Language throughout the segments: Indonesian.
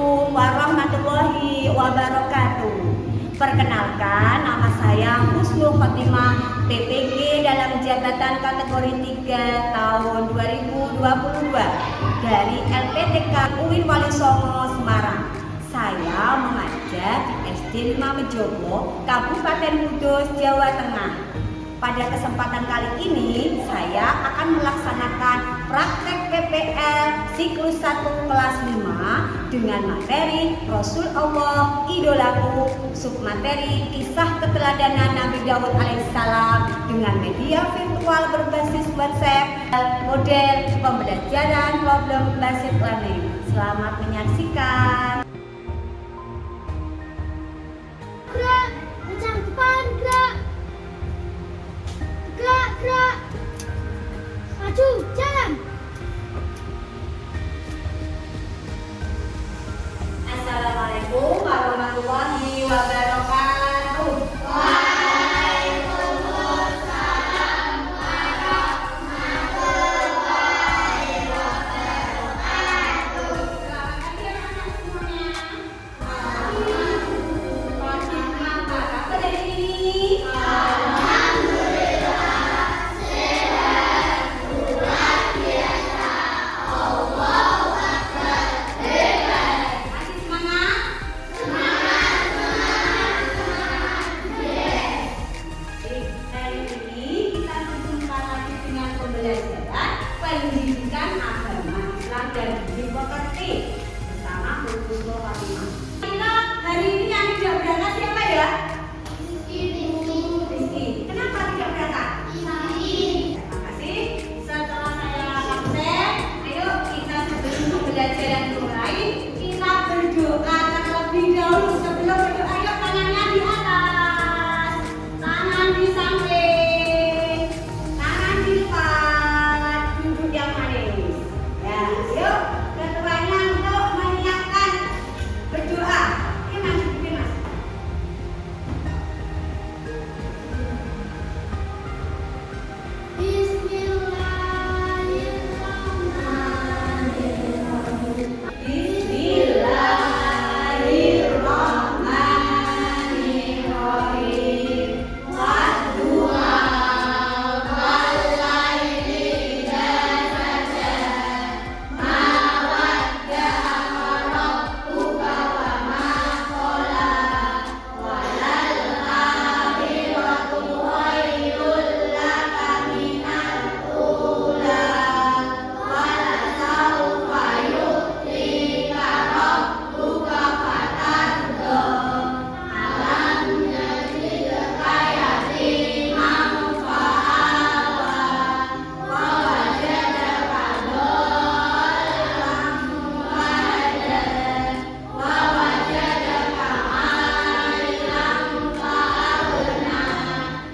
Assalamualaikum warahmatullahi wabarakatuh. Perkenalkan, nama saya Husnul Khotimah, PPG dalam jabatan kategori 3 tahun 2022 dari LPTK UIN Walisongo, Semarang. Saya mengajar di SD 5 Mejobo, Kabupaten Kudus, Jawa Tengah. Pada kesempatan kali ini, saya akan melaksanakan praktek PPL siklus 1 kelas 5 dengan materi Rasul Allah Idolaku, submateri kisah keteladanan Nabi Daud alaihissalam dengan media virtual berbasis WhatsApp, model pembelajaran problem based learning. Selamat menyaksikan. Gerak, kencang depan, gerak. Gerak. Maju, jalan. Assalamualaikum warahmatullahi wabarakatuh. Waalaikumsalam warahmatullahi wabarakatuh. Selamat pagi anak-anak semuanya. Pagi apa kabar dari ini? Pendidikan agama Islam dan dimengerti bersama Husnul Khotimah. Hari ini yang tidak berangkat siapa ya? Rizky. Kenapa tidak berangkat? Terima kasih. Setelah saya absen, ayo kita sebelum pembelajaran mulai, kita berdoa terlebih dahulu. Sebelum berdoa, yuk tangannya di atas, tangan di samping, tangan di depan, duduk yang manis. Ya, yuk ketuanya untuk menyiapkan berdoa. Ini mas, ini mas. Bismillahirrahmanirrahim. Bismillahirrahmanirrahim. Wadduha Wal-laili idza saja. Ma wadda'aka rabbuka wa ma qala. Walal akhiratu khairul laka minal ula. Walasawfa yu'tika rabbuka fatarda. Alam yajidka yatiman fa'awa. Wa wajadaka dhallan fahada. Wa wajadaka 'ailan fa'aghna.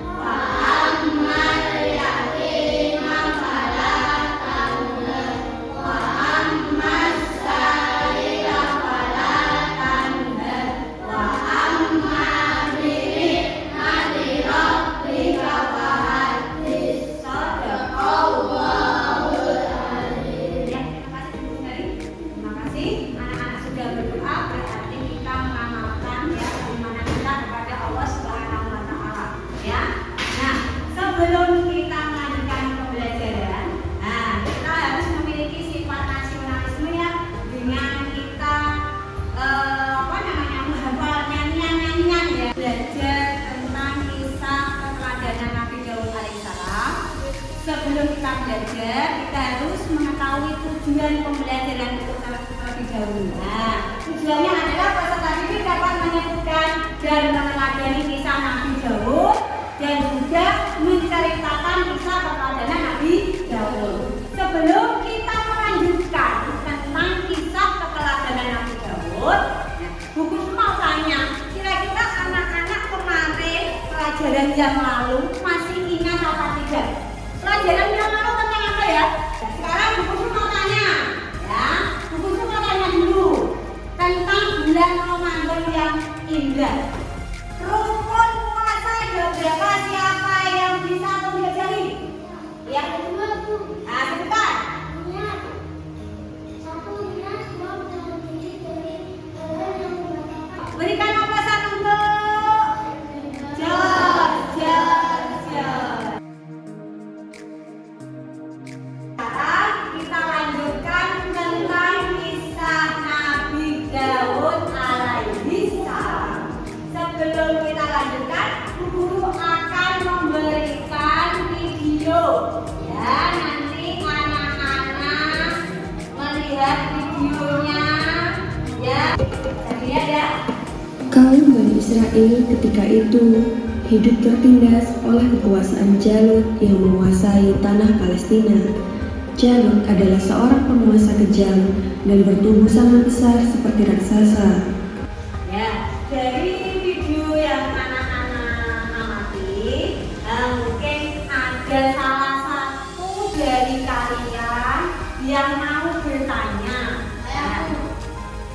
Wa ammal yatima fala taqhar. Wa ammas sa'ila fala tanhar. Wa amma bi ni'mati rabbika fahaddits. Shadaqallahul adzim. Ya, terima kasih anak-anak sudah berdoa, berarti kita mengamalkan ya bagaimana kita kepada Allah Subhanahu wa taala ya. Nah, sebelum kita melanjutkan pembelajaran, kita harus memiliki sifat nasionalisme ya dengan kita menghafal nyanyian-nyanyian ya. Belajar tentang kisah keteladanan Nabi Daud alaihissalam. Sebelum kita belajar, kita harus mengetahui tujuan pembelajaran itu terlebih dahulu. Nah, tujuannya adalah peserta didik dapat menyebutkan dan meneladani kisah Nabi Daud dan juga menceritakan kisah keteladanan Nabi Daud. Sebelum kita melanjutkan tentang kisah keteladanan Nabi Daud, buku mau tanya, kira-kira anak-anak kemarin pelajaran yang lalu masih ingat apa tidak? Pelajaran yang lalu tentang apa ya? Sekarang buku mau tanya, ya. Buku mau tanya dulu tentang bulan Ramadan yang indah. Rukun puasa ada berapa? Siapa yang bisa mempelajari? Ya, sebutkan. Satu, videonya ya. Jadi lihat ya. Kaum Bani Israel ketika itu hidup tertindas oleh kekuasaan Jalut yang menguasai tanah Palestina. Jalut adalah seorang penguasa kejam dan bertubuh sangat besar seperti raksasa. Ya, dari video yang anak-anak amati, mungkin ada salah satu dari kalian yang mau bertanya.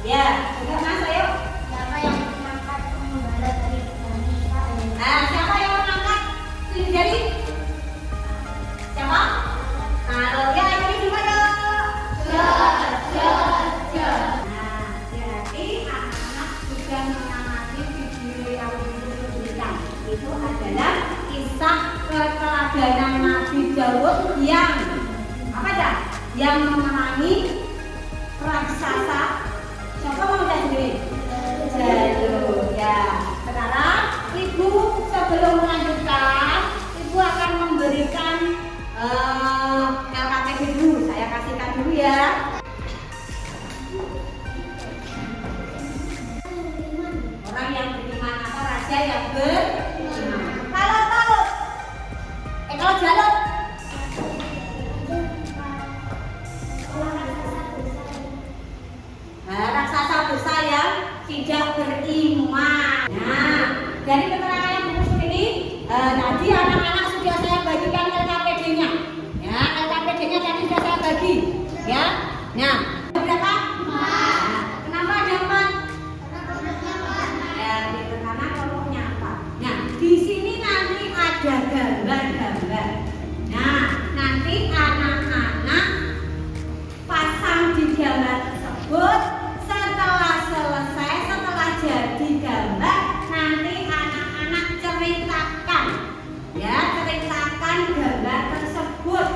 Ya, coba Mas, ayo. Siapa yang mengangkat pengembala dari Bani Israel? Siapa yang mengangkat ini jari? Siapa? Kalau ya ini gimana? Nah, jadi anak-anak sudah mengamati video yang diberikan. Itu adalah kisah keteladanan Nabi Daud yang apa dah? Yang memerangi raksasa. Siapa mau lihat sendiri? Jalut. Ya. Sekarang Ibu sebelum melanjutkan, Ibu akan memberikan LKTB dulu. Saya kasihkan dulu ya. Orang yang beriman atau raja yang beriman. Kalau Jalut. Raksasa dosa yang tidak beriman. Nah, dari keterangan yang buku ini, tadi anak-anak sudah saya bagikan LKPD-nya. Ya, LKPD-nya tadi sudah saya bagi. Ya, nah, berapa? Nah, kenapa ada 4? Ya, gitu, karena kelompoknya 4. Nah, di sini nanti ada gambar-gambar. Nah, nanti anak-anak pasang di gambar tersebut. Setelah jadi gambar, nanti anak-anak ceritakan gambar tersebut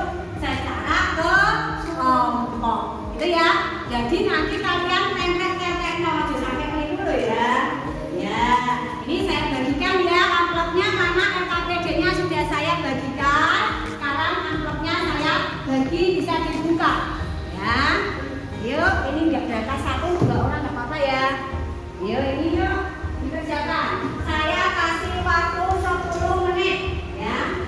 secara kelompok, gitu ya. Jadi nanti kalian tempel-tempel aja sampai keliru dulu ya. Ya, ini saya bagikan ya amplopnya karena LKPD-nya sudah saya bagikan. Sekarang amplopnya saya bagi bisa dibuka, ya. Yuk, ini nggak data 1 2 orang nggak apa-apa ya. Yuk, ini yuk dikerjakan. Saya kasih waktu 10 menit ya.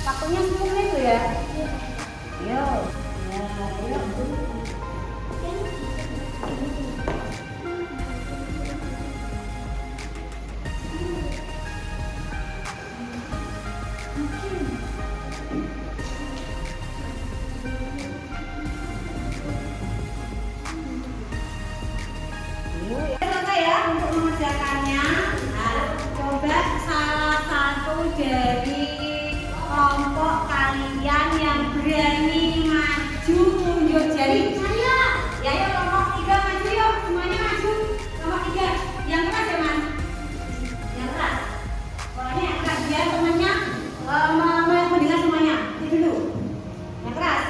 Waktunya 10 menit tuh ya. Yuk. Ya, yuk. Selesai ya untuk mengerjakannya. Nah, coba salah satu dari kelompok kalian yang berani maju tunjuk jari. Saya. Ya, yuk kelompok 3 maju yuk, semuanya maju. Kelompok 3, yang keras ya Mas? Yang keras. Pokoknya yang keras biar temannya mendengar semuanya. Itu dulu. Yang keras.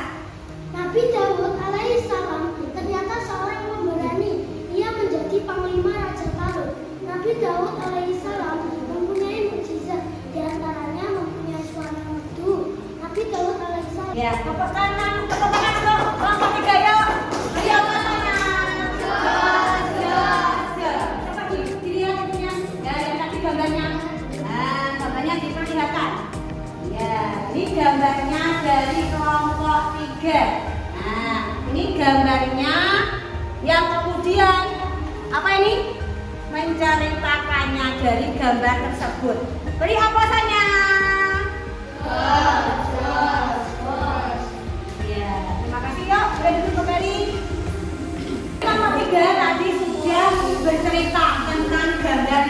Nabi Daud alaihissalam ternyata seorang pemberani. Ia menjadi panglima Raja Talut. Nabi Daud alaihissalam mempunyai mukjizat, diantaranya mempunyai suara merdu. Nabi Daud alaihissalam. Ya, tepuk tangan dong. Kelompok 3 yuk. Ayo semuanya. Coba dilihat itunya. Ya, yang tadi gambarnya. Nah, gambarnya diperlihatkan. Ya, ini gambarnya dari kelompok 3. Nah, ini gambarnya yang kemudian apa ini? Menceritakannya dari gambar tersebut. Beri aplasannya. Ya, terima kasih yuk. Boleh duduk kembali. Kelompok 3 tadi sudah bercerita tentang gambar